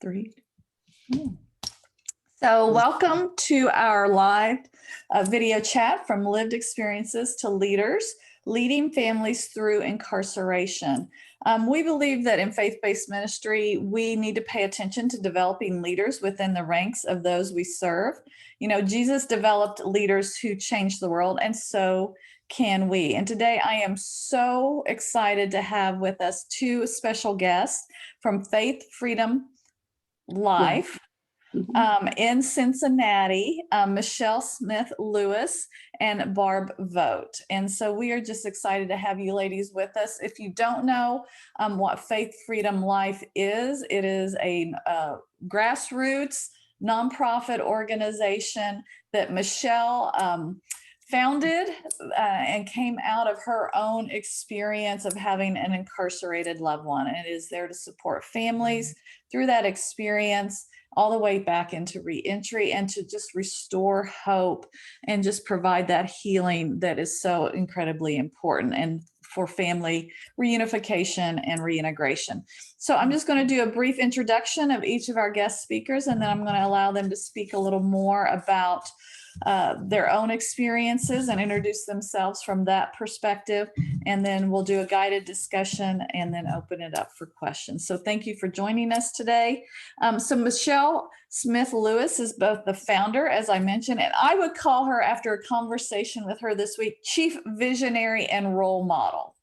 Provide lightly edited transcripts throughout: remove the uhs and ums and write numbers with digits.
Three. So welcome to our live video chat from lived experiences to leaders, leading families through incarceration. We believe that in faith-based ministry, we need to pay attention to developing leaders within the ranks of those we serve. You know, Jesus developed leaders who changed the world, and so can we. And today I am so excited to have with us two special guests from Faith Freedom Life in Cincinnati, Michelle Smith Lewis and Barb Vogt. And so we are just excited to have you ladies with us. If you don't know what Faith Freedom Life is, it is a grassroots nonprofit organization that Michelle founded and came out of her own experience of having an incarcerated loved one. And it is there to support families through that experience all the way back into reentry and to just restore hope and just provide that healing that is so incredibly important and for family reunification and reintegration. So I'm just going to do a brief introduction of each of our guest speakers, and then I'm going to allow them to speak a little more about their own experiences and introduce themselves from that perspective. And then we'll do a guided discussion and then open it up for questions. So thank you for joining us today. So Michelle Smith Lewis is both the founder, as I mentioned, and I would call her, after a conversation with her this week, chief visionary and role model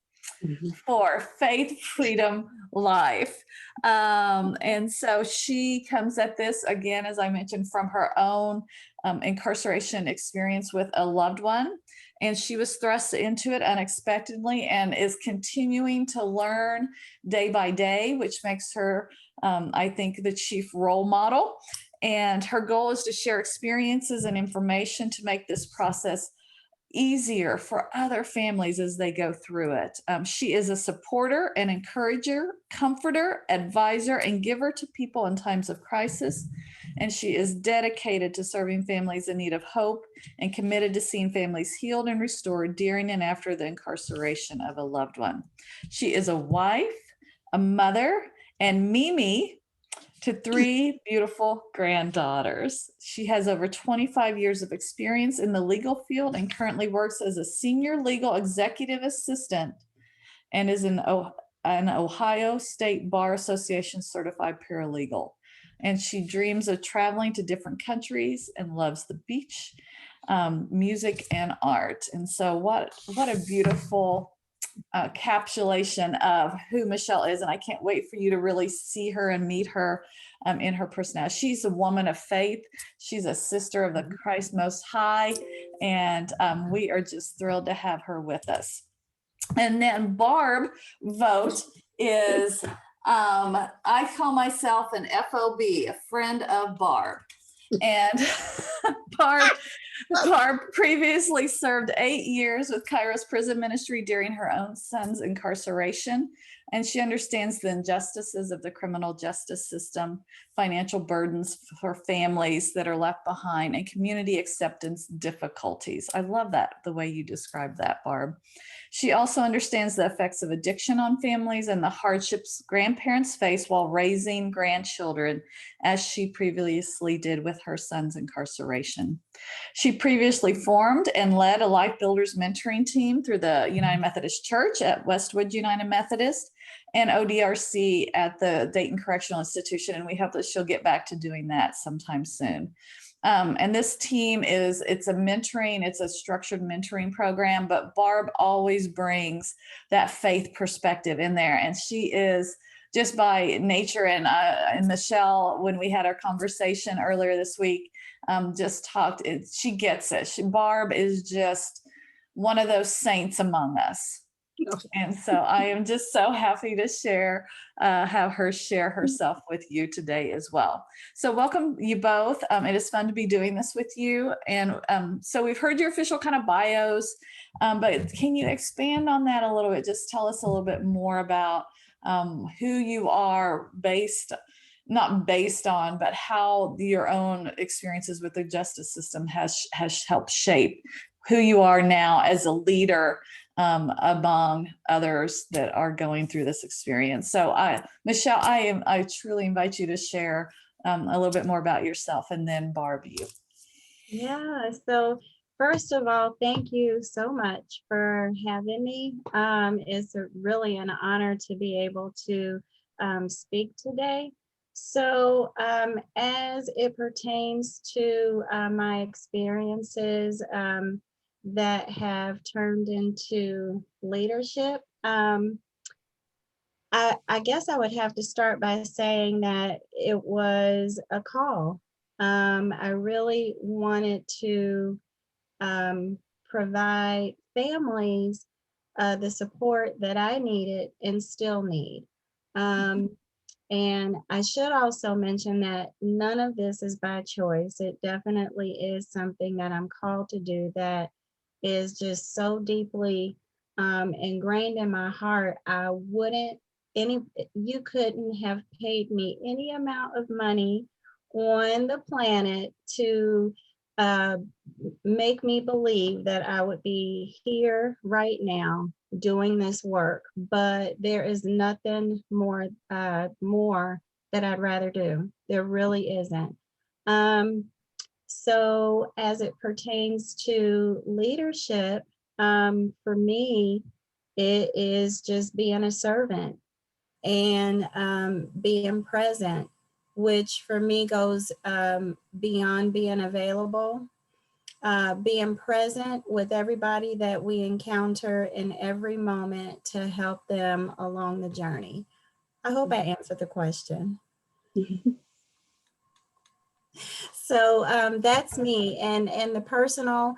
for Faith Freedom Life. And so she comes at this, again, as I mentioned, from her own incarceration experience with a loved one. And she was thrust into it unexpectedly and is continuing to learn day by day, which makes her, I think, the chief role model. And her goal is to share experiences and information to make this process easier for other families as they go through it. She is a supporter, an encourager, comforter, advisor, and giver to people in times of crisis. And she is dedicated to serving families in need of hope and committed to seeing families healed and restored during and after the incarceration of a loved one. She is a wife, a mother, and Mimi to three beautiful granddaughters. She has over 25 years of experience in the legal field and currently works as a senior legal executive assistant and is an Ohio State Bar Association certified paralegal. And she dreams of traveling to different countries and loves the beach, music, and art. And so what a beautiful encapsulation of who Michelle is. And I can't wait for you to really see her and meet her in her personality. She's a woman of faith. She's a sister of the Christ Most High. And we are just thrilled to have her with us. And then Barb Vogt is, I call myself an FOB, a friend of Barb. And Barb previously served 8 years with Kairos Prison Ministry during her own son's incarceration, and she understands the injustices of the criminal justice system, financial burdens for families that are left behind, and community acceptance difficulties. I love that, the way you described that, Barb. She also understands the effects of addiction on families and the hardships grandparents face while raising grandchildren, as she previously did with her son's incarceration. She previously formed and led a Life Builders mentoring team through the United Methodist Church at Westwood United Methodist and ODRC at the Dayton Correctional Institution. And we hope that she'll get back to doing that sometime soon. And this team it's a structured mentoring program, but Barb always brings that faith perspective in there. And she is just by nature, and Michelle, when we had our conversation earlier this week, she gets it. Barb is just one of those saints among us. And so I am just so happy to have her share herself with you today as well. So welcome you both. It is fun to be doing this with you. And so we've heard your official kind of bios, but can you expand on that a little bit? Just tell us a little bit more about who you are not based on, but how your own experiences with the justice system has helped shape who you are now as a leader among others that are going through this experience. So Michelle, I truly invite you to share a little bit more about yourself, and then Barb, you. Yeah, so first of all, thank you so much for having me. It's really an honor to be able to speak today. So as it pertains to my experiences that have turned into leadership, I guess I would have to start by saying that it was a call. I really wanted to provide families the support that I needed and still need. And I should also mention that none of this is by choice. It definitely is something that I'm called to do that is just so deeply ingrained in my heart. I wouldn't, you couldn't have paid me any amount of money on the planet to uh, make me believe that I would be here right now doing this work, but there is nothing more that I'd rather do. There really isn't. So as it pertains to leadership, for me, it is just being a servant and being present, which for me goes beyond being available, being present with everybody that we encounter in every moment to help them along the journey. I hope I answered the question. So that's me, and the personal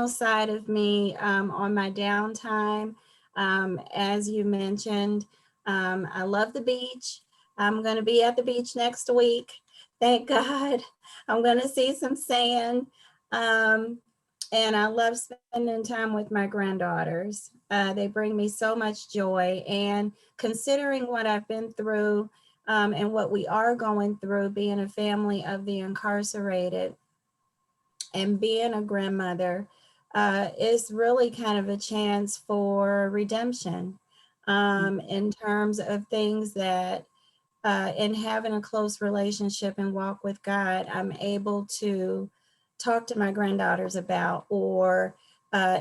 side of me on my downtime. As you mentioned, I love the beach. I'm going to be at the beach next week. Thank God. I'm going to see some sand. And I love spending time with my granddaughters. They bring me so much joy. And considering what I've been through, and what we are going through, being a family of the incarcerated and being a grandmother, is really kind of a chance for redemption in terms of things that in having a close relationship and walk with God, I'm able to talk to my granddaughters about, or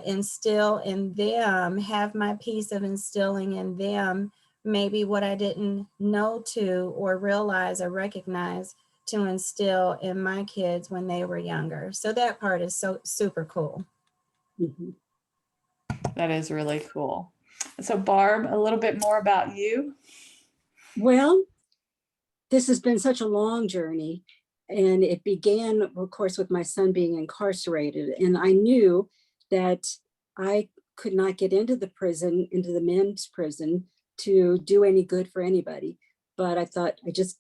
instill in them, have my piece of instilling in them maybe what I didn't know to or realize or recognize to instill in my kids when they were younger. So that part is so super cool. Mhm. That is really cool. So Barb, a little bit more about you. Well, this has been such a long journey, and it began, of course, with my son being incarcerated. And I knew that I could not get into the prison, into the men's prison, to do any good for anybody. But I thought, I just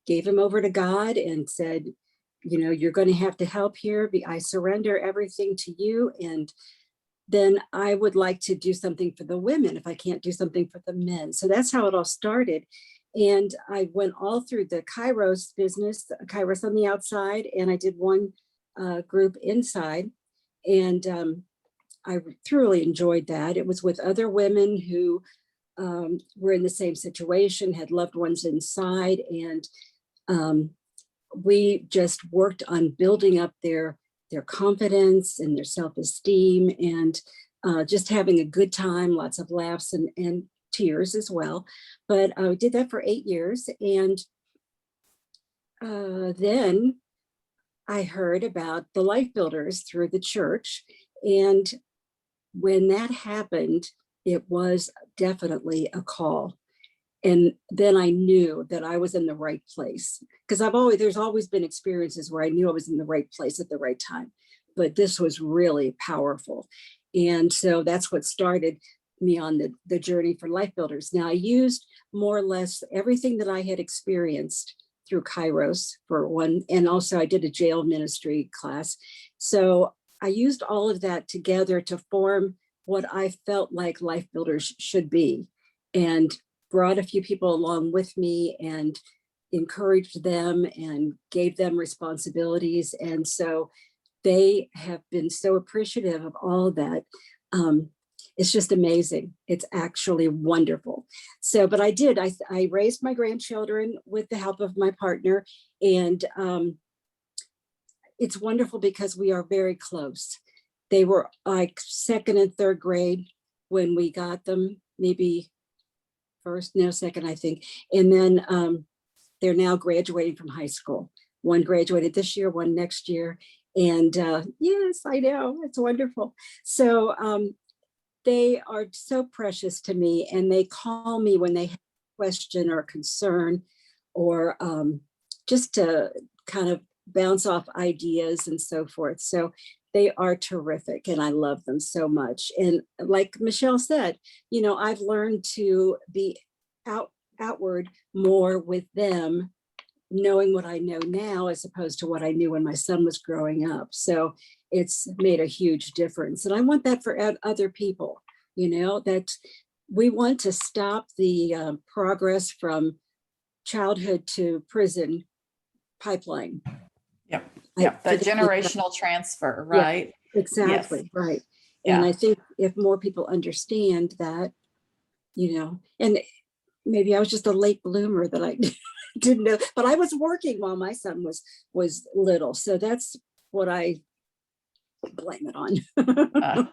gave him over to God and said, you know, you're going to have to help here. I surrender everything to you. And then I would like to do something for the women if I can't do something for the men. So that's how it all started. And I went all through the Kairos business, Kairos on the outside, and I did one group inside. And I thoroughly enjoyed that. It was with other women who were in the same situation, had loved ones inside, and we just worked on building up their confidence and their self-esteem, and just having a good time, lots of laughs and tears as well. But I did that for 8 years. And then I heard about the Life Builders through the church. And when that happened, it was definitely a call. And then I knew that I was in the right place, because there's always been experiences where I knew I was in the right place at the right time, but this was really powerful. And so that's what started me on the journey for Life Builders. Now I used more or less everything that I had experienced through Kairos for one, and also I did a jail ministry class. So I used all of that together to form what I felt like Life Builders should be, and brought a few people along with me and encouraged them and gave them responsibilities. And so they have been so appreciative of all that. it's just amazing. It's actually wonderful. So, but I raised my grandchildren with the help of my partner, and it's wonderful because we are very close. They were like second and third grade when we got them, maybe second, I think. And then they're now graduating from high school. One graduated this year, one next year. And yes, I know, it's wonderful. So they are so precious to me, and they call me when they have a question or a concern, or just to kind of bounce off ideas and so forth. So they are terrific, and I love them so much. And like Michelle said, you know, I've learned to be outward more with them, knowing what I know now as opposed to what I knew when my son was growing up. So it's made a huge difference. And I want that for other people, you know, that we want to stop the progress from childhood to prison pipeline. Yep. I Yep. That forget generational transfer, right? exactly, right. Yeah. And I think if more people understand that, you know, and maybe I was just a late bloomer that I didn't know, but I was working while my son was little. So that's what I blame it on.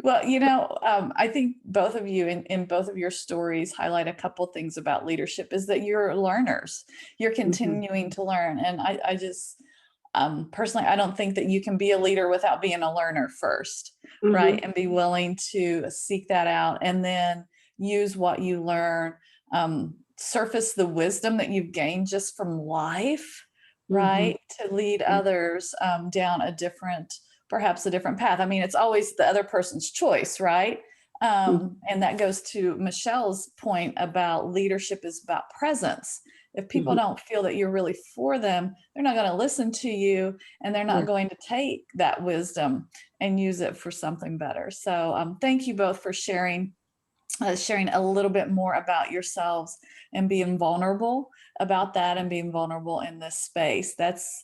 Well, you know, I think both of you in both of your stories highlight a couple things about leadership, is that you're learners. You're continuing to learn. And I just, personally, I don't think that you can be a leader without being a learner first, right? And be willing to seek that out, and then use what you learn, surface the wisdom that you've gained just from life, right? To lead others down perhaps a different path. I mean, it's always the other person's choice, right? And that goes to Michelle's point about leadership is about presence. If people don't feel that you're really for them, they're not going to listen to you, and they're not going to take that wisdom and use it for something better. So thank you both for sharing a little bit more about yourselves and being vulnerable about that, and being vulnerable in this space. That's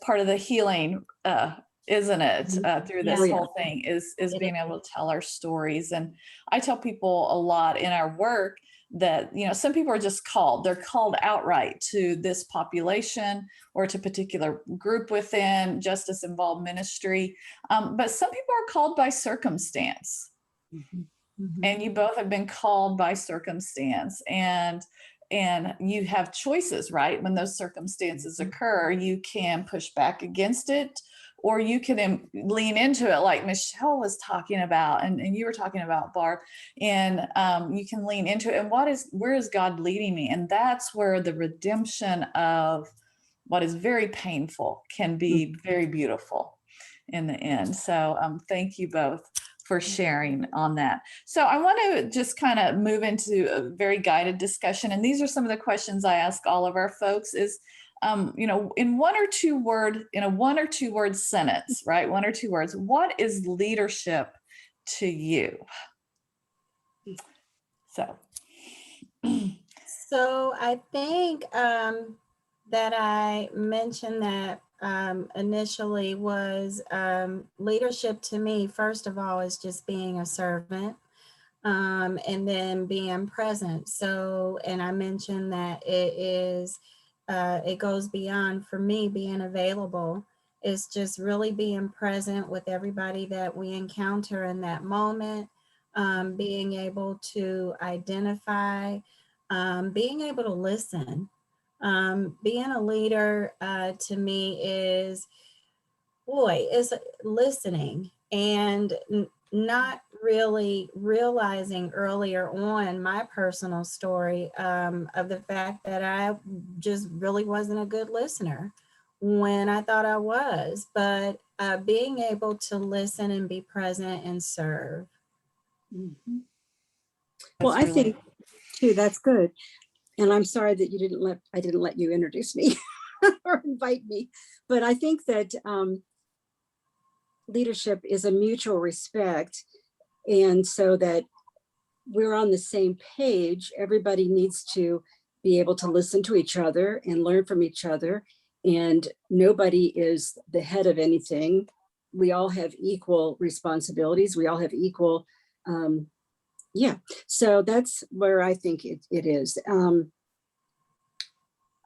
part of the healing, isn't it? Through this whole thing is being able to tell our stories. And I tell people a lot in our work that, you know, some people are just they're called outright to this population or to a particular group within justice involved ministry. But some people are called by circumstance. And you both have been called by circumstance, and you have choices, right? When those circumstances occur, you can push back against it, or you can lean into it, like Michelle was talking about, and you were talking about, Barb, and you can lean into it. And where is God leading me? And that's where the redemption of what is very painful can be very beautiful in the end. So thank you both for sharing on that. So I want to just kind of move into a very guided discussion. And these are some of the questions I ask all of our folks is, you know, in a 1 or 2 word sentence, right? 1 or 2 words, what is leadership to you? So I think that I mentioned that initially was leadership to me, first of all, is just being a servant, and then being present. So, and I mentioned that it goes beyond, for me, being available. It's just really being present with everybody that we encounter in that moment, being able to identify, being able to listen. Being a leader to me is listening, and not really realizing earlier on my personal story of the fact that I just really wasn't a good listener when I thought I was, but being able to listen and be present and serve. Well, I think too, that's good. And I'm sorry that I didn't let you introduce me or invite me. But I think that leadership is a mutual respect. And so that we're on the same page, everybody needs to be able to listen to each other and learn from each other. And nobody is the head of anything. We all have equal responsibilities. We all have equal Yeah, so that's where I think it is. I'm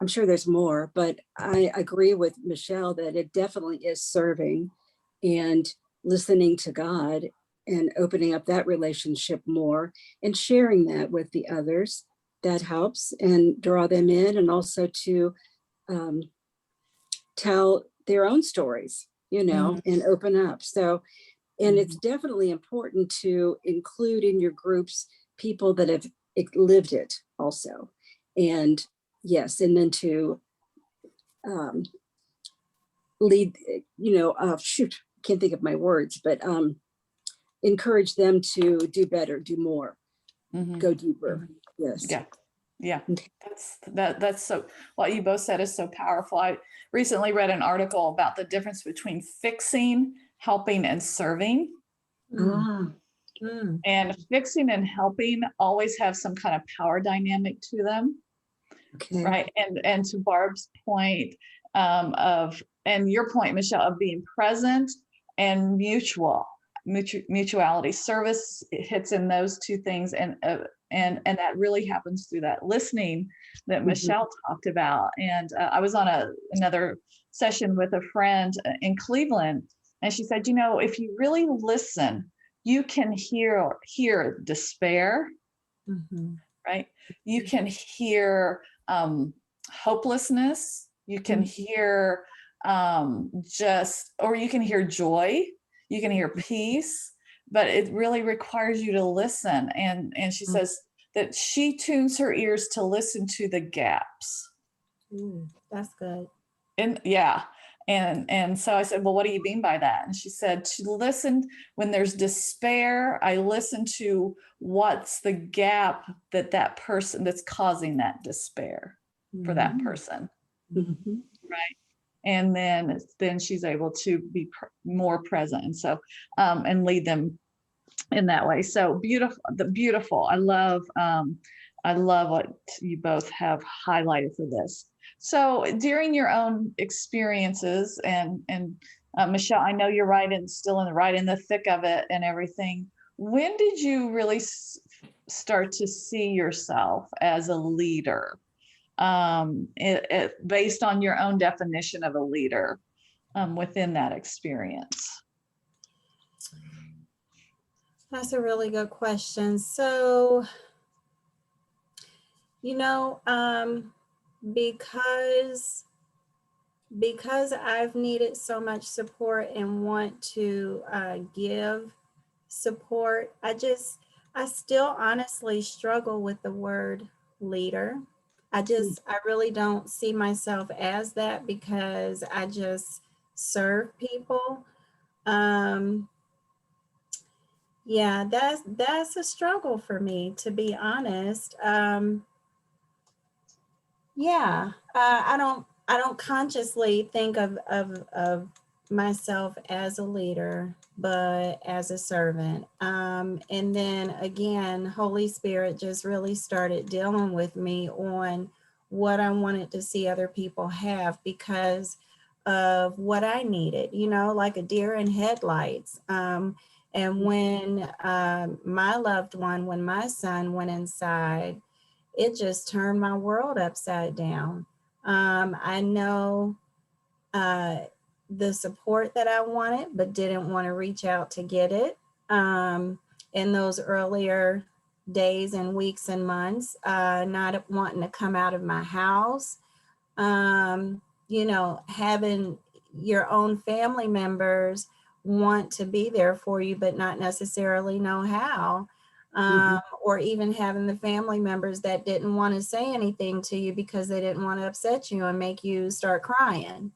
sure there's more, but I agree with Michelle that it definitely is serving and listening to God and opening up that relationship more and sharing that with the others. That helps and draw them in, and also to um, tell their own stories, and open up. So, and it's definitely important to include in your groups people that have lived it also. And yes, and then to um, lead, shoot, can't think of my words, but encourage them to do better, do more, go deeper. Yes. Yeah. Yeah. That's so, what you both said is so powerful. I recently read an article about the difference between fixing, helping, and serving. Ah, And fixing and helping always have some kind of power dynamic to them. okay. Right. And to Barb's point, and your point, Michelle, of being present and mutuality. Service, it hits in those two things, and that really happens through that listening that Michelle talked about. And I was on another session with a friend in Cleveland, and she said, if you really listen, you can hear despair, right? You can hear hopelessness. You can hear or you can hear joy. You can hear peace, but it really requires you to listen. And she says that she tunes her ears to listen to the gaps. That's good. And yeah. And so I said, well, what do you mean by that? And she said, to listen when there's despair, I listen to what's the gap that person that's causing that despair for that person. Right. And then she's able to be more present. And so, and lead them in that way. So beautiful. I love what you both have highlighted for this. So during your own experiences, and Michelle, I know you're still right in the thick of it and everything. When did you really start to see yourself as a leader? Based on your own definition of a leader within that experience? That's a really good question. So, because I've needed so much support and want to give support, I still honestly struggle with the word leader. I really don't see myself as that, because I just serve people. Yeah, that's a struggle for me, to be honest. Yeah, I don't consciously think of myself as a leader, but as a servant. And then again, Holy Spirit just really started dealing with me on what I wanted to see other people have, because of what I needed, like a deer in headlights. And when my loved one, when my son went inside, it just turned my world upside down. I know the support that I wanted, but didn't want to reach out to get it in those earlier days and weeks and months, not wanting to come out of my house, having your own family members want to be there for you, but not necessarily know how. Or even having the family members that didn't want to say anything to you because they didn't want to upset you and make you start crying.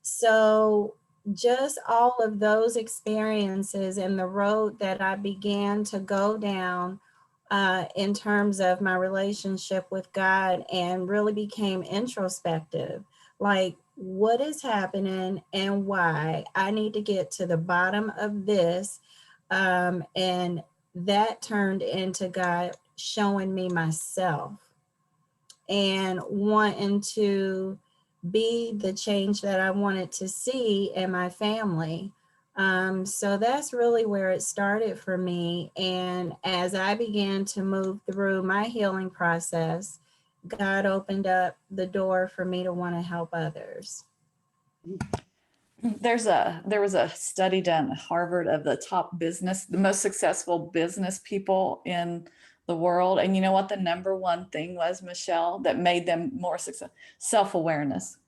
So just all of those experiences and the road that I began to go down in terms of my relationship with God, and really became introspective, like, what is happening and why? I need to get to the bottom of this. And that turned into God showing me myself and wanting to be the change that I wanted to see in my family. So that's really where it started for me. And as I began to move through my healing process, God opened up the door for me to want to help others. There was a study done at Harvard of the most successful business people in the world. And you know what the number one thing was, Michelle, that made them more successful? Self-awareness.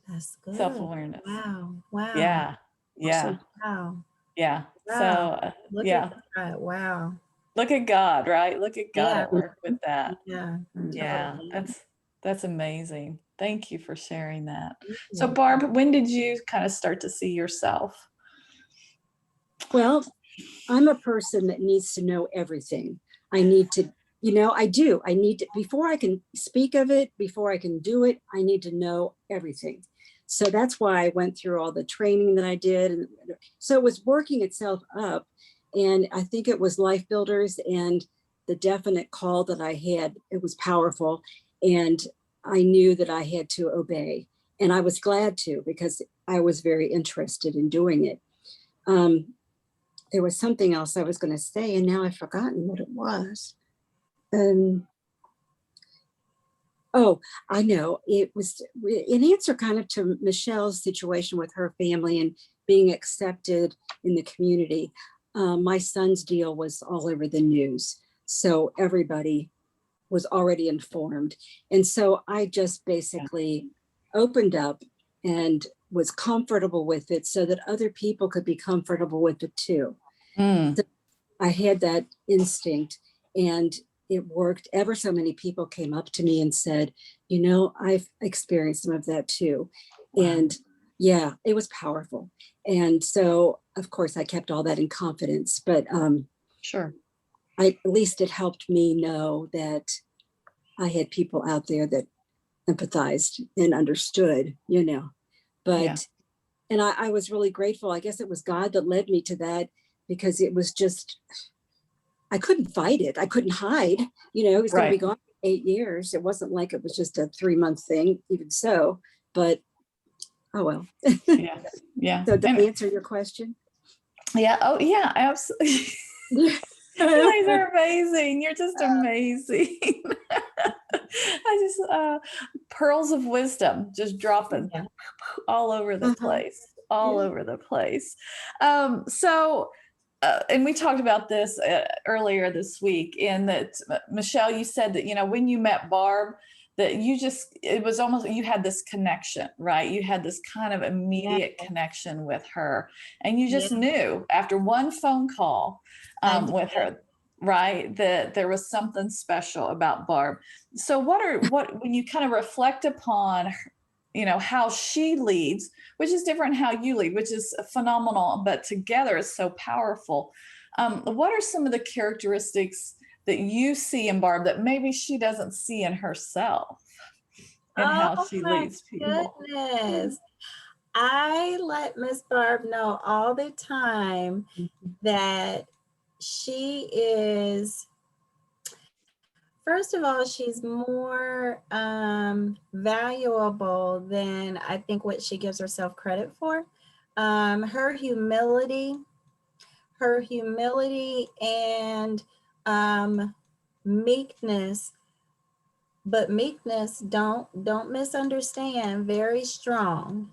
That's good. Self-awareness. Wow. Wow. Yeah. Yeah. Wow. Yeah. Wow. So Look yeah. at that. Wow. Look at God, right? Look at God Yeah. at work with that. Yeah. Yeah. Totally. That's amazing. Thank you for sharing that. Thank So you. Barb, when did you kind of start to see yourself? Well, I'm a person that needs to know everything. I need to, I do. I need to, before I can speak of it, before I can do it, I need to know everything. So that's why I went through all the training that I did. And so it was working itself up. And I think it was Life Builders and the definite call that I had. It was powerful. And I knew that I had to obey. And I was glad to, because I was very interested in doing it. There was something else I was going to say, and now I've forgotten what it was. Oh, I know. It was in answer kind of to Michelle's situation with her family and being accepted in the community. My son's deal was all over the news. So everybody was already informed. And so I just basically opened up and was comfortable with it so that other people could be comfortable with it too. Mm. So I had that instinct, and it worked. Ever so many people came up to me and said, I've experienced some of that too. Wow. And yeah, it was powerful. And so, of course, I kept all that in confidence, but Sure. at least it helped me know that I had people out there that empathized and understood, but, Yeah. and I was really grateful. I guess it was God that led me to that, because it was just, I couldn't fight it. I couldn't hide, it was going to be Right. gone for 8 years. It wasn't like it was just a 3-month thing, even so, but oh well. Yeah. Yeah. So did And I answer your question? yeah. Oh yeah, absolutely. You guys are amazing. You're just amazing. I just pearls of wisdom just dropping Yeah. all over the place, all Yeah. over the place. And we talked about this earlier this week, in that Michelle, you said that when you met Barb, that it was almost, you had this connection, right? You had this kind of immediate connection with her, and you just knew after one phone call with her, right, that there was something special about Barb. So when you kind of reflect upon how she leads, which is different how you lead, which is phenomenal, but together is so powerful. What are some of the characteristics that you see in Barb that maybe she doesn't see in herself, and how Oh she my leads people? goodness. I let Miss Barb know all the time that she is, first of all, she's more valuable than I think what she gives herself credit for. Her humility and meekness, but meekness, don't misunderstand, very strong,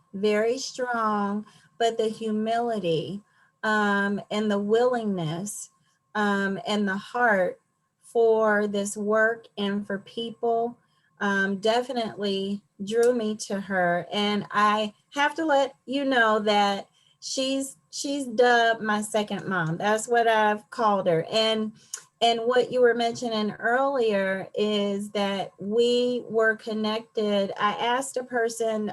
but the humility and the willingness and the heart for this work and for people definitely drew me to her. And I have to let you know that she's dubbed my second mom. That's what I've called her. And what you were mentioning earlier is that we were connected. I asked a person,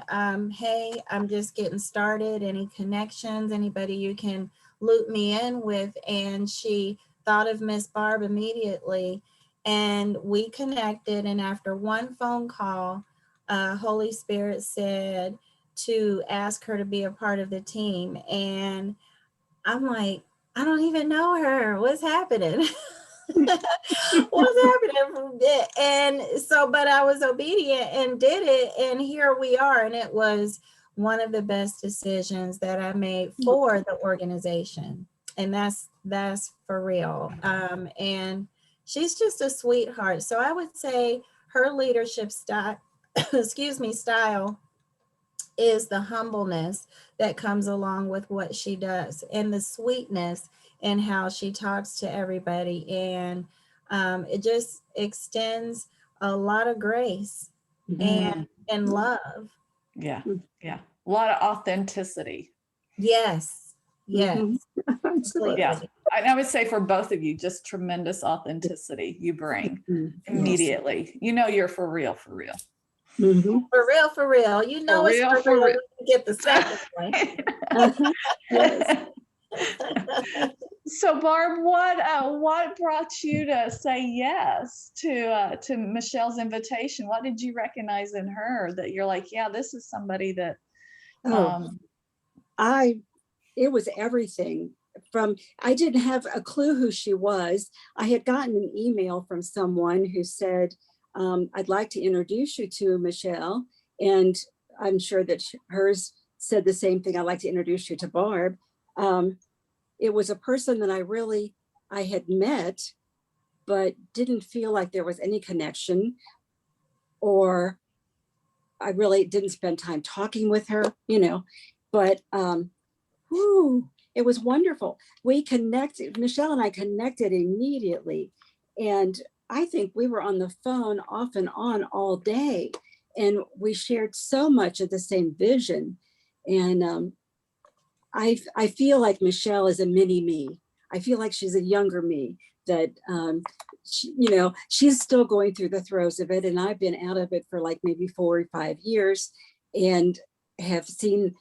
hey, I'm just getting started. Any connections, anybody you can loop me in with? And she thought of Miss Barb immediately. And we connected. And after one phone call, Holy Spirit said to ask her to be a part of the team. And I'm like, I don't even know her. What's happening? What's happening? And so, but I was obedient and did it, and here we are. And it was one of the best decisions that I made for the organization. And that's for real. And she's just a sweetheart. So I would say her leadership style, excuse me, style is the humbleness that comes along with what she does, and the sweetness in how she talks to everybody. And it just extends a lot of grace and love. Yeah, yeah. A lot of authenticity. Yes, yes, Mhm. Absolutely. Yeah. completely. I would say for both of you, just tremendous authenticity you bring Mhm. Yes. immediately. You know you're for real, for real. Mhm. For real. You know For it's real, for for real real. when you get the second one. Uh-huh. Yes. So Barb, what brought you to say yes to Michelle's invitation? What did you recognize in her that you're like, yeah, this is somebody that Oh, it was everything. I didn't have a clue who she was. I had gotten an email from someone who said, I'd like to introduce you to Michelle. And I'm sure that hers said the same thing. I'd like to introduce you to Barb. It was a person that I had met, but didn't feel like there was any connection, or I really didn't spend time talking with her, but it was wonderful. We connected, Michelle and I connected immediately. And I think we were on the phone off and on all day. And we shared so much of the same vision. And I feel like Michelle is a mini me. I feel like she's a younger me that, she's still going through the throes of it. And I've been out of it for like maybe 4 or 5 years and have seen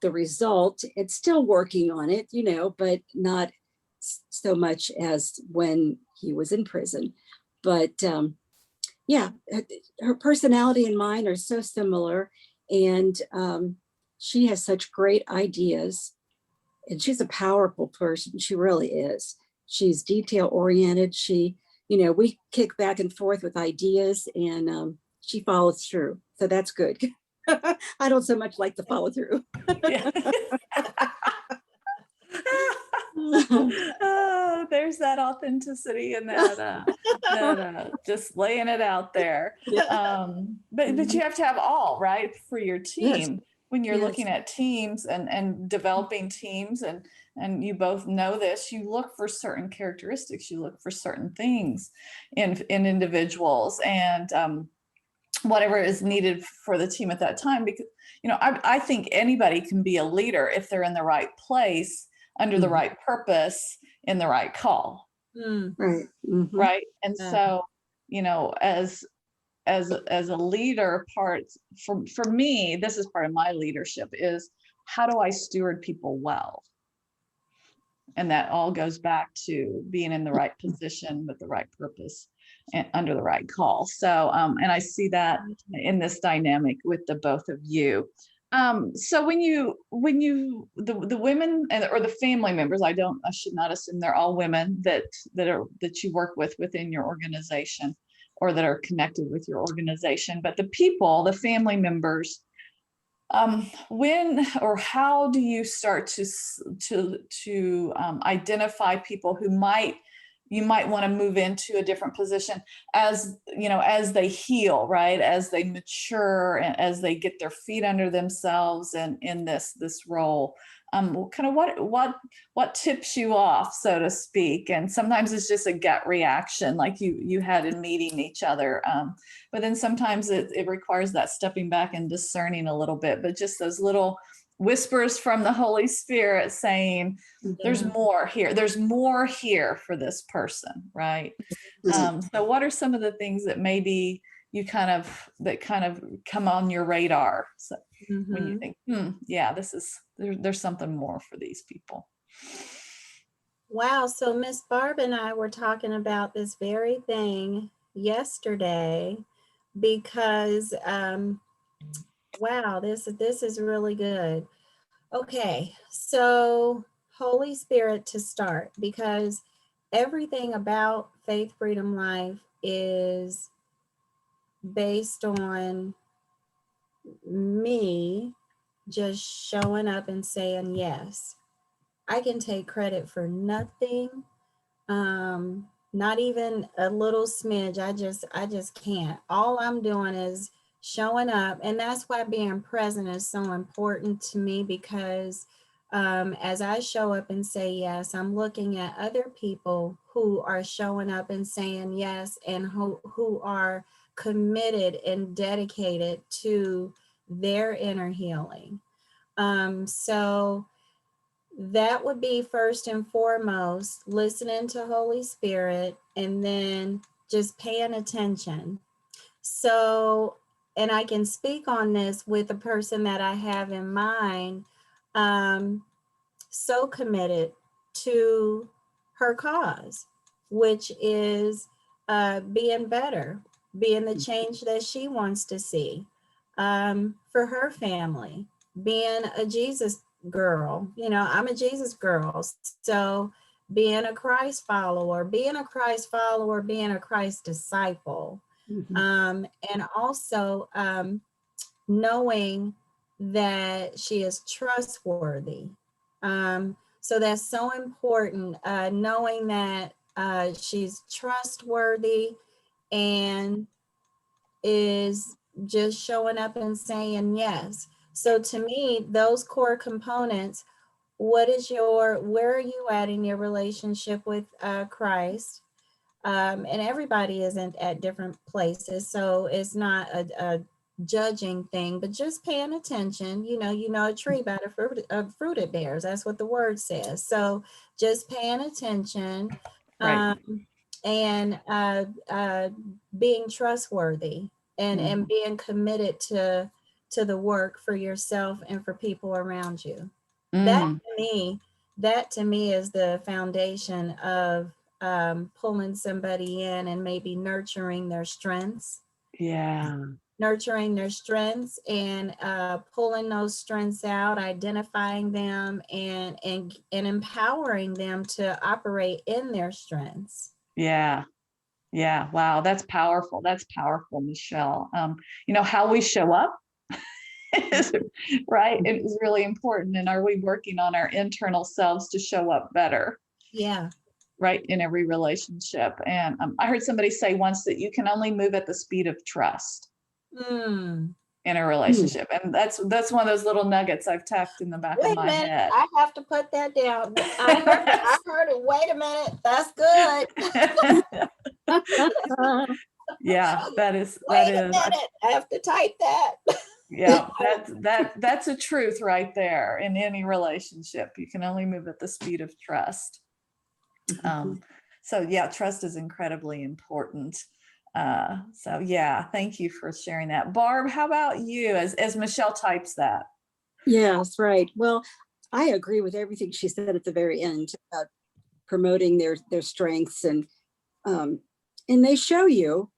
the result. It's still working on it, but not so much as when he was in prison. But yeah, her personality and mine are so similar. And she has such great ideas. And she's a powerful person. She really is. She's detail oriented. We kick back and forth with ideas, and she follows through. So that's good. I don't so much like to follow through. Yeah. Oh, there's that authenticity and that just laying it out there. But you have to have all, right, for your Yes. team when you're Yes. looking at teams and developing teams, and you both know this. You look for certain characteristics, you look for certain things in individuals, and whatever is needed for the team at that time. Because I think anybody can be a leader if they're in the right place, under the right purpose, in the right call. Right. Mhm. Right. And Yeah. so, as a leader, for me, this is part of my leadership, is how do I steward people well? And that all goes back to being in the right position with the right purpose and under the right call. So, and I see that in this dynamic with the both of you. So when the women or the family members, I should not assume they're all women that you work with within your organization or that are connected with your organization, but the family members, when or how do you start to identify people who you might want to move into a different position as they heal, right, as they mature and as they get their feet under themselves and in this role? Kind of what tips you off, so to speak? And sometimes it's just a gut reaction like you had in meeting each other, but then sometimes it requires that stepping back and discerning a little bit, but just those little whispers from the Holy Spirit saying, there's more here. There's more here for this person, right? So what are some of the things that maybe you kind of come on your radar when you think, yeah, there's something more for these people? Wow. So Miss Barb and I were talking about this very thing yesterday because, wow, this is really good. Okay. So Holy Spirit to start, because everything about Faith Freedom Life is based on me just showing up and saying yes. I can take credit for nothing, not even a little smidge. I just can't. All I'm doing is showing up, and that's why being present is so important to me, because as I show up and say yes, I'm looking at other people who are showing up and saying yes, and who are committed and dedicated to their inner healing. So that would be first and foremost, listening to Holy Spirit, and then just paying attention. So, and I can speak on this with the person that I have in mind, so committed to her cause, which is being better, being the change that she wants to see, for her family, being a Jesus girl. You know, I'm a Jesus girl. So being a Christ follower, being a Christ follower, being a Christ disciple. Mhm. And also knowing that she is trustworthy. So that's so important, knowing that she's trustworthy and is just showing up and saying yes. So to me, those core components, where are you at in your relationship with Christ? And everybody isn't at different places, so it's not a judging thing, but just paying attention. You know a tree by the fruit it bears. That's what the word says. So just paying attention, Right. and being trustworthy, and being committed to the work for yourself and for people around you. That Mm, to me, that to me is the foundation of pulling somebody in and maybe yeah. nurturing their strengths, and pulling those strengths out, identifying them, and empowering them to operate in their strengths. Yeah. Yeah. Wow. That's powerful. That's powerful, Michelle. How we show up is right. It is really important. And are we working on our internal selves to show up better? Yeah. Right. In every relationship. And I heard somebody say once that you can only move at the speed of trust Mm. in a Mm. relationship. And that's one of those little nuggets I've tucked in the back of Wait a my minute, head. I have to put that down. I heard it. Wait a minute, that's good. Yeah, that is, Wait a minute, I have to type that. yeah, that's a truth right there in any relationship. You can only move at the speed of trust. Um, so yeah, trust is incredibly important. So yeah, thank you for sharing that. Barb, how about you as Michelle types that? Yes, right. Well, I agree with everything she said at the very end about promoting their strengths, um, and they show you,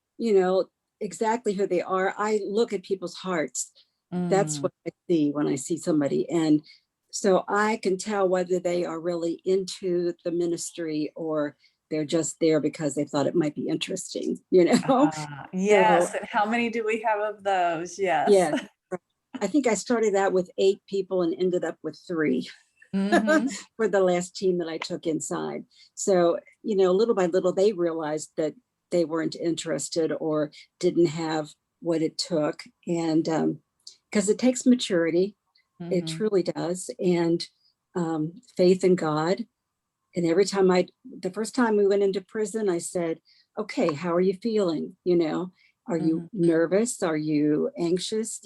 exactly who they are. I look at people's hearts. That's Mm, what I see when I see somebody, and so I can tell whether they are really into the ministry or they're just there because they thought it might be interesting. So yes, and how many do we have of those? Yes. yeah, I think I started out with 8 people and ended up with 3 Hmm. for the last team that I took inside. So, little by little, they realized that they weren't interested or didn't have what it took. And because it takes maturity, it Hmm. truly does. And faith in God. And the first time we went into prison, I said, okay, how are you feeling? Are you Hmm. nervous? Are you anxious?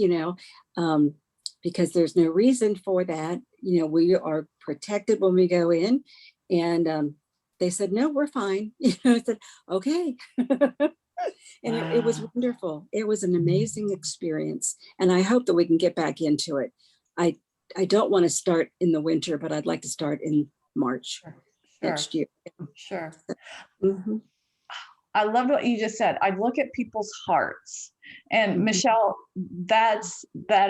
Um, because there's no reason for that. We are protected when we go in. And they said, no, we're fine. I said, okay. And it was Wow. wonderful. It was an amazing experience. And I hope that we can get back into it. I, I don't want to start in the winter, but I'd like to start in March Sure. Sure. next year. Sure. Mhm, I loved what you just said. I look at people's hearts. And mhm. Michelle, that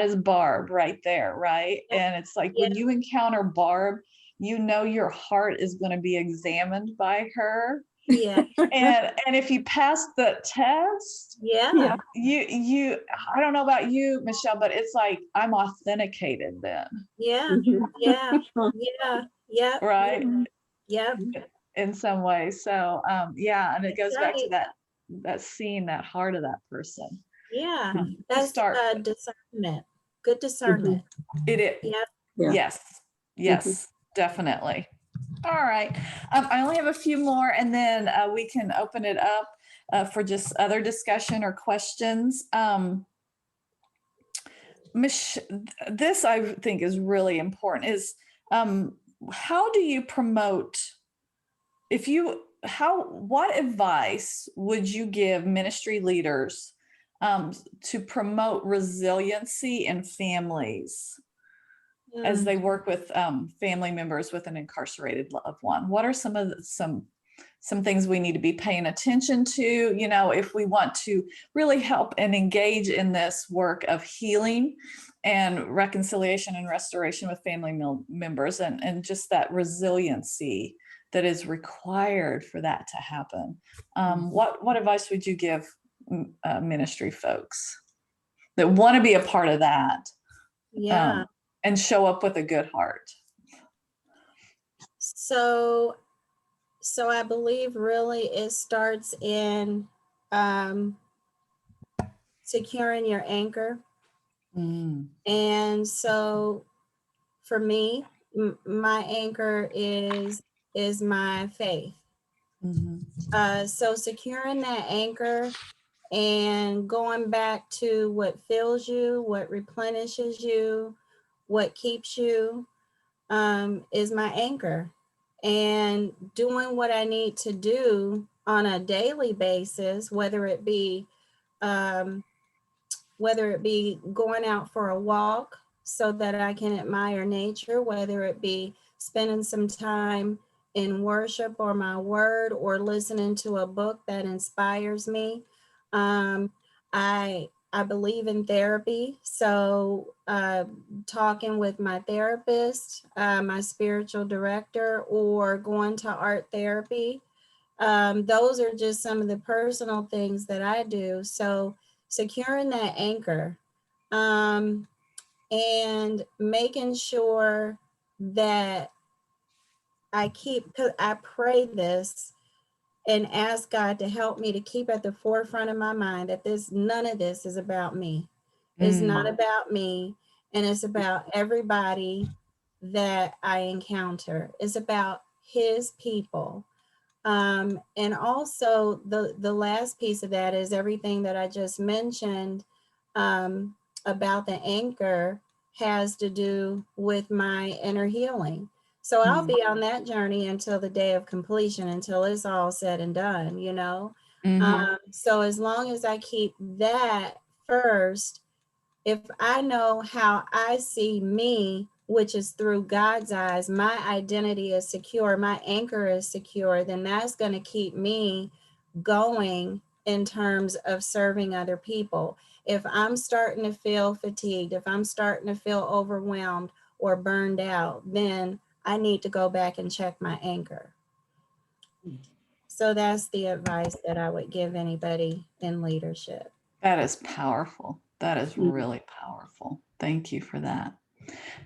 is Barb right there, right? And it's like Yeah. when you encounter Barb, your heart is going to be examined by her. Yeah, And if you pass the test, yeah, you I don't know about you, Michelle, but it's like I'm authenticated then, yeah, Mhm. yeah, yeah, yeah, right? yeah, In some way. So yeah, and it that's goes back to right. that seeing that heart of that person. Yeah, To that's start discernment, good Mhm. discernment. it. Yeah, Yeah. Yes, Mhm. yes, definitely. All right. I only have a few more, and then we can open it up for just other discussion or questions. This I think is really important. Is how do you promote? If you what advice would you give ministry leaders to promote resiliency in families as mm, they work with family members with an incarcerated loved one? What are some things we need to be paying attention to, if we want to really help and engage in this work of healing and reconciliation and restoration with family members, and just that resiliency that is required for that to happen? What advice would you give ministry folks that want to be a part of that, yeah. um, and show up with a good heart? So, so I believe really it starts in um, securing your anchor. Mm, And so for me, my anchor is my faith. mhm, So securing that anchor and going back to what fills you, what replenishes you, what keeps you, is my anchor. And doing what I need to do on a daily basis, um, whether it be going out for a walk so that I can admire nature, whether it be spending some time in worship or my word or listening to a book that inspires me. Um, I believe in therapy, so talking with my therapist, my spiritual director, or going to art therapy. Those are just some of the personal things that I do. So securing that anchor, um, and making sure that because I pray this and ask God to help me to keep at the forefront of my mind that none of this is about me. It's not mm, about me, and it's about everybody that I encounter. It's about His people. And also the last piece of that is everything that I just mentioned um, about the anchor has to do with my inner healing. So I'll mm, be on that journey until the day of completion, until it's all said and done, you know. mhm, So as long as I keep that first, if I know how I see me, which is through God's eyes, my identity is secure, my anchor is secure, then that's going to keep me going in terms of serving other people. If I'm starting to feel fatigued, if I'm starting to feel overwhelmed or burned out, then I need to go back and check my anchor. So that's the advice that I would give anybody in leadership. that is powerful. That is Mhm. really powerful. Thank you for that.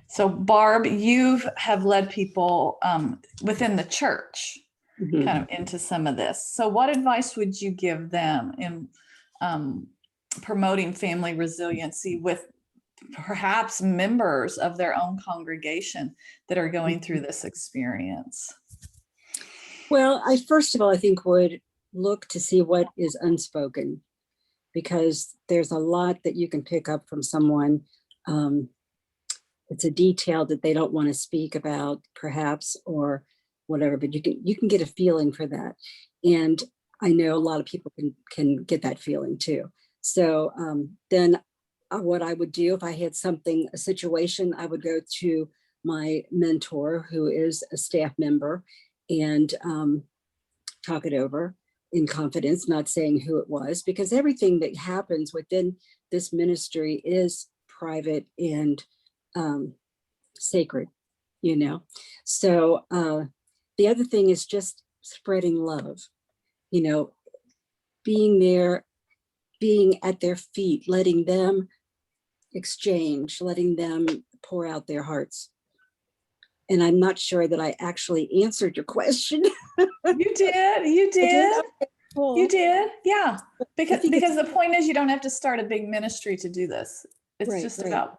So, Barb, you have led people within the church Mhm. kind of into some of this. So, what advice would you give them in um, promoting family resiliency with perhaps members of their own congregation that are going through this experience? Well, I first of all, I think would look to see what is unspoken, because there's a lot that you can pick up from someone. Um, it's a detail that they don't want to speak about, perhaps, or whatever, but you can get a feeling for that. And I know a lot of people can get that feeling too. So then what I would do if I had a situation, I would go to my mentor, who is a staff member, and talk it over in confidence, not saying who it was, because everything that happens within this ministry is private and um, sacred, you know. So the other thing is just spreading love. you know, being there, being at their feet, letting them exchange, letting them pour out their hearts. And I'm not sure that I actually answered your question. You did. You did. Okay, cool. You did. Yeah. Because think it's- the point is you don't have to start a big ministry to do this. It's Right, just right. about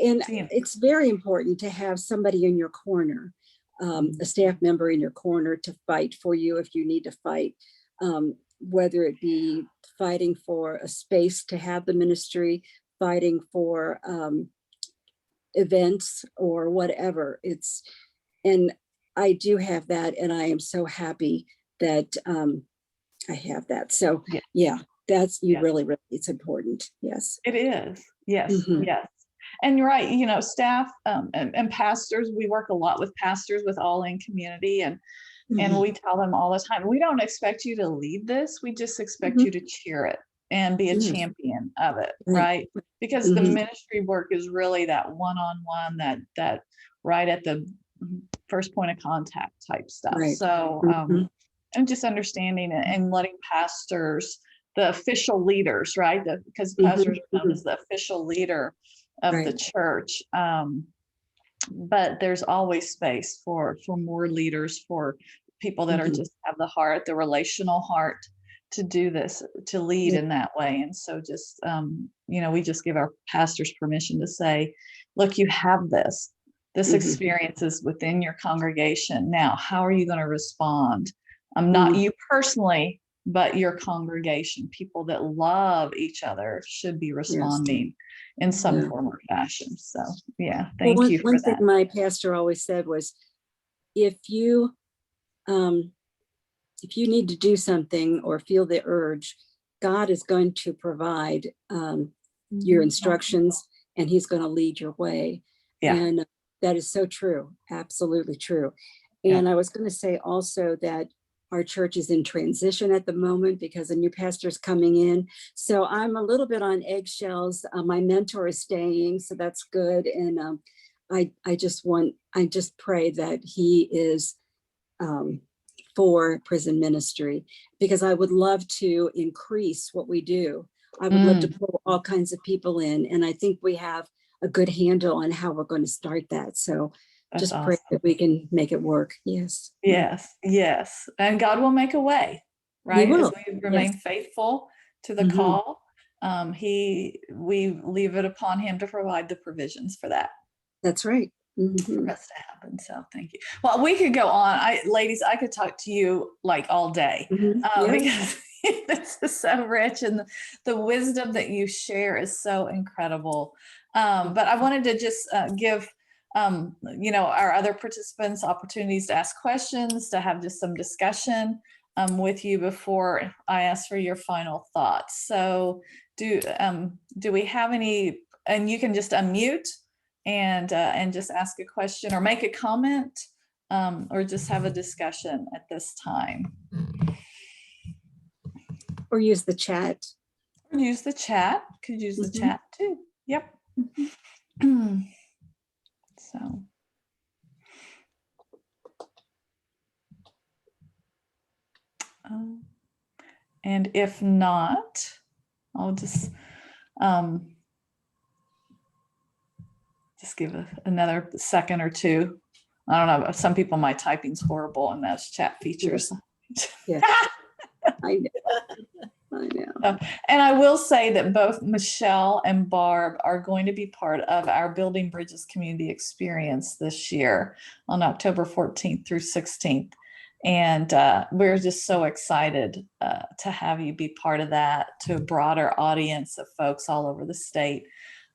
And team. it's very important to have somebody in your corner, a staff member in your corner to fight for you if you need to fight, whether it be fighting for a space to have the ministry, fighting for events or whatever. And I do have that, and I am so happy that I have that. So Yeah. yeah, that's, you Yeah. really, it's important. Yes. It is. Yes. Mhm. Yes. And you're right. You know, staff and pastors, we work a lot with pastors with All In Community, and Mhm. we tell them all the time, we don't expect you to lead this. We just expect Mhm. you to cheer it and be a Yes. champion of it, Right. right? Because the Mhm. ministry work is really that one-on-one, that right at the first point of contact type stuff. Right. So, Mhm. and just understanding it and letting pastors, the official leaders, right? Because Mhm. pastors are known Mhm. as the official leader of the Right. church. But there's always space for more leaders, for people that are Mhm. just have the heart, the relational heart to do this, to lead Yeah. in that way. And so just, you know, we just give our pastors permission to say, look, you have this Mhm. experience is within your congregation. Now, how are you going to respond? Not Mhm. you personally, but your congregation. People that love each other should be responding in some Yeah. form or fashion. So yeah, Well, thank you for one thing that. my pastor always said was, if you need to do something or feel the urge, God is going to provide your instructions, and he's going to lead your way. Yeah. And that is so true. Absolutely true. Yeah. And I was going to say also that our church is in transition at the moment because a new pastor is coming in. So I'm a little bit on eggshells. My mentor is staying, so that's good. And I just pray that he is for prison ministry, because I would love to increase what we do. I would love to pull all kinds of people in, and I think we have a good handle on how we're going to start that. So That's just pray awesome. that we can make it work. Yes. Yes, yes. And God will make a way, right? will. As we remain faithful to the Mhm. call, we leave it upon him to provide the provisions for that, That's right. for Mhm. us to happen. So thank you. Well, we could go on. Ladies, I could talk to you like all day, Mhm. Yeah. because this is so rich, and the wisdom that you share is so incredible. But I wanted to just give you know, our other participants opportunities to ask questions, to have just some discussion with you before I ask for your final thoughts. So do we have any, and you can just unmute and just ask a question or make a comment, or just have a discussion at this time. Or use the chat. Or use the chat. Could use the Mhm. chat too. Yep. So. And if not, I'll just give another second or two. I don't know. Some people, my typing's horrible on those chat features. Yeah. I know. And I will say that both Michelle and Barb are going to be part of our Building Bridges community experience this year on October 14th through 16th. And we're just so excited to have you be part of that, to a broader audience of folks all over the state,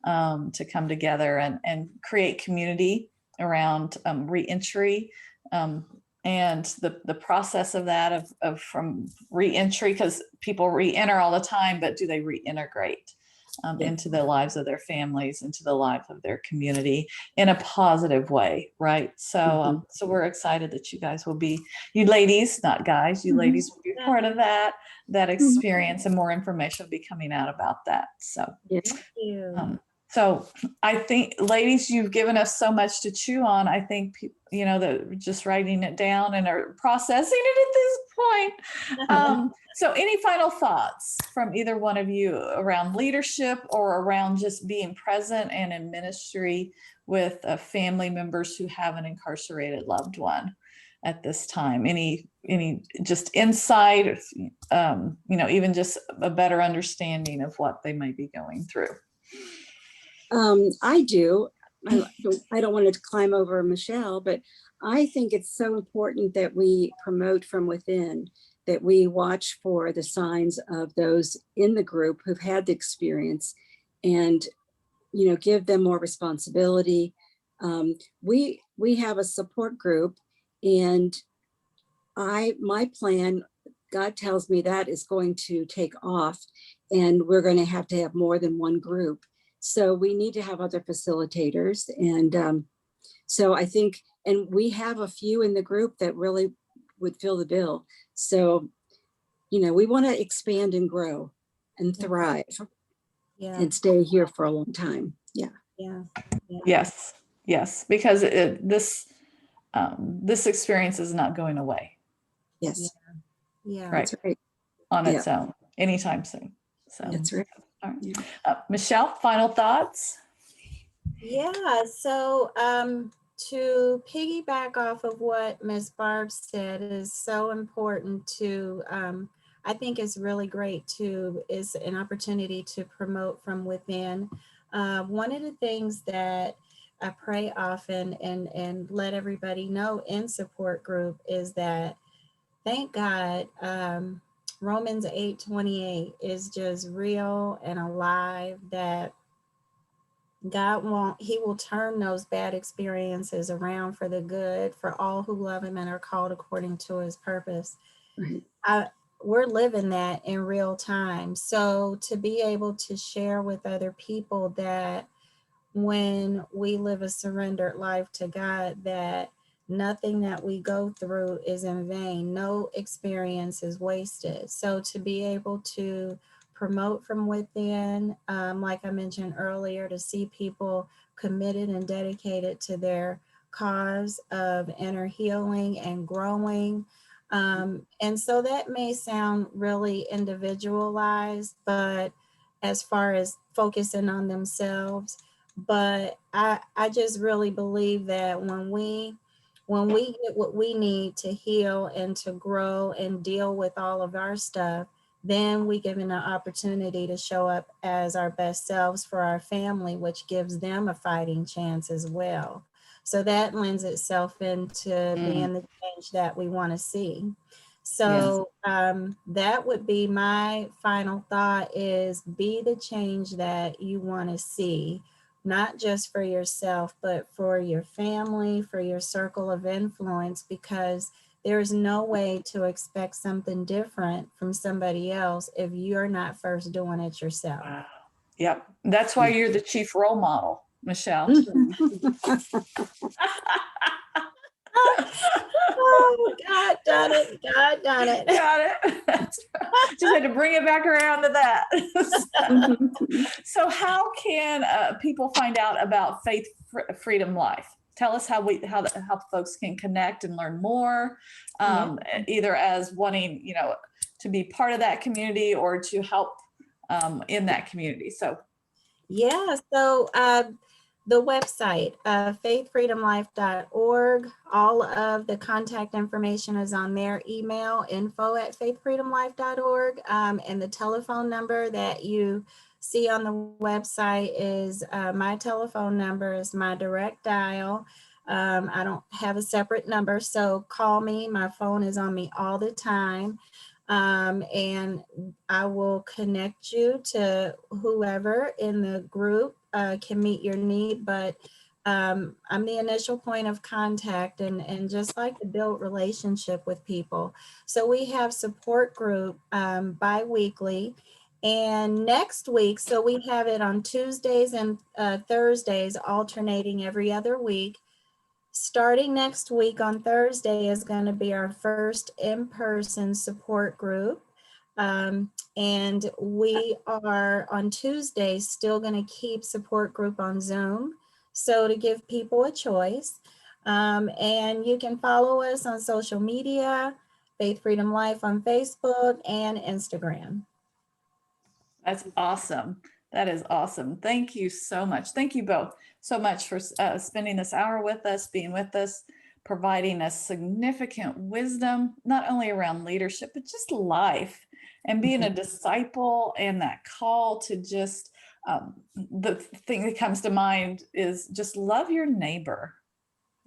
to come together and create community around reentry, and the process of that of from reentry, because people re-enter all the time, but do they reintegrate into the lives of their families, into the lives of their community in a positive way, right? So so we're excited that you guys will be, you ladies, not guys, you ladies will be part of that experience, and more information will be coming out about that. So Thank you. So I think, ladies, you've given us so much to chew on. I think, that we're just writing it down and are processing it at this point. So any final thoughts from either one of you around leadership or around just being present and in ministry with family members who have an incarcerated loved one at this time? Any just insight, even just a better understanding of what they might be going through? I do. I don't want to climb over Michelle, but I think it's so important that we promote from within, that we watch for the signs of those in the group who've had the experience and, give them more responsibility. We have a support group, and my plan, God tells me, that is going to take off, and we're going to have more than one group. So we need to have other facilitators. And so I think, and we have a few in the group that really would fill the bill. So, we want to expand and grow and thrive and stay here for a long time. Yeah. Yes, because this experience is not going away. Yes. Yeah. Right. That's right. On its own anytime soon. So That's right. all right. Yeah. Michelle, final thoughts? Yeah, so to piggyback off of what Ms. Barb said is so important to, I think it's really great is an opportunity to promote from within. One of the things that I pray often and let everybody know in support group is that, thank God, Romans 8:28 is just real and alive, that He will turn those bad experiences around for the good for all who love him and are called according to his purpose. Right. We're living that in real time. So to be able to share with other people that when we live a surrendered life to God, that nothing that we go through is in vain. No experience is wasted. So to be able to promote from within, like I mentioned earlier, to see people committed and dedicated to their cause of inner healing and growing. And so that may sound really individualized, but as far as focusing on themselves, but I just really believe that when we get what we need to heal and to grow and deal with all of our stuff, then we give an opportunity to show up as our best selves for our family, which gives them a fighting chance as well. So that lends itself into being the change that we want to see. So that would be my final thought, is be the change that you want to see, not just for yourself, but for your family, for your circle of influence, because there's no way to expect something different from somebody else if you're not first doing it yourself. Wow. Yep. That's why you're the chief role model, Michelle. Oh, God done it. God done it. Got it. Just had to bring it back around to that. So how can people find out about Faith Freedom Life? Tell us how folks can connect and learn more, either as wanting, to be part of that community or to help in that community. So the website, faithfreedomlife.org, all of the contact information is on there. Email info@faithfreedomlife.org, and the telephone number that you see on the website is my telephone number, is my direct dial. I don't have a separate number, so call me. My phone is on me all the time. And I will connect you to whoever in the group can meet your need, but I'm the initial point of contact and just like to build relationship with people. So we have support group bi-weekly, and next week, so we have it on Tuesdays and Thursdays, alternating every other week. Starting next week on Thursday is going to be our first in-person support group. And we are on Tuesday still going to keep support group on Zoom. So to give people a choice. And you can follow us on social media, Faith Freedom Life on Facebook and Instagram. That's awesome. That is awesome. Thank you so much. Thank you both so much for spending this hour with us, being with us, providing us significant wisdom, not only around leadership, but just life and being a disciple, and that call to just, the thing that comes to mind is just love your neighbor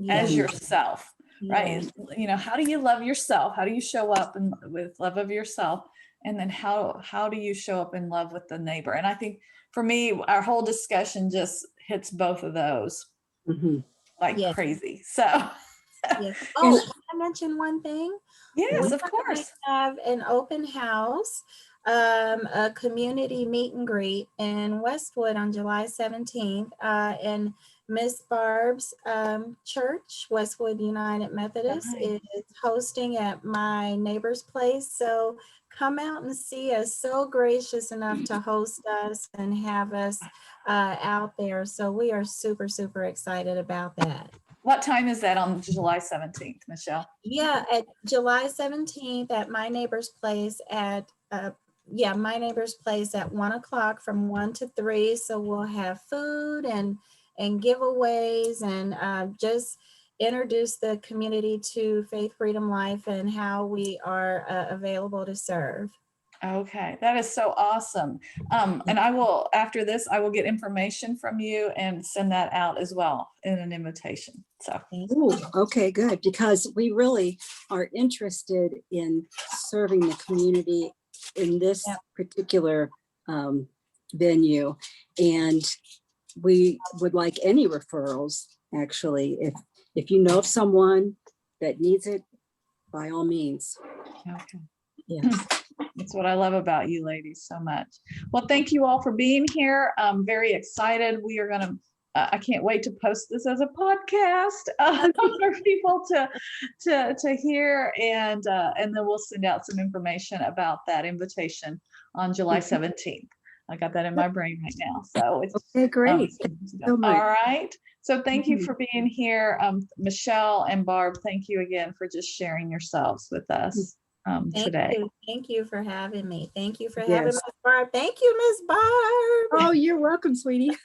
as Yeah. yourself, right? Yeah. You know, how do you love yourself? How do you show up with love of yourself? And then how do you show up in love with the neighbor? And I think for me, our whole discussion just hits both of those Mhm. like Yes. crazy. So Yes. Oh, can I mention one thing? yes, We of course. have an open house, a community meet and greet in Westwood on July 17th, in Miss Barb's church, Westwood United Methodist, Nice. is hosting at my neighbor's place. So come out and see us. So gracious enough to host us and have us out there. So we are super, super excited about that. What time is that on July 17th, Michelle? Yeah, at July 17th at my neighbor's place at, my neighbor's place at 1 o'clock from 1 to 3. So we'll have food and giveaways and just introduce the community to Faith Freedom Life and how we are available to serve. Okay, that is so awesome. And I will, after this, I will get information from you and send that out as well in an invitation. So Ooh, okay, good, because we really are interested in serving the community in this Yep. particular venue. And we would like any referrals, actually. If you know of someone that needs it, by all means. okay. Yes. That's what I love about you ladies so much. Well, thank you all for being here. I'm very excited. We are going to, I can't wait to post this as a podcast for people to hear. And then we'll send out some information about that invitation on July 17th. I got that in my brain right now. So it's Okay, great. Thank you so much. all right. So thank you for being here. Michelle and Barb, thank you again for just sharing yourselves with us. Today. Thank you for having me. Thank you for Yes. having Miss Barb. Thank you, Miss Barb. Oh, you're welcome, sweetie.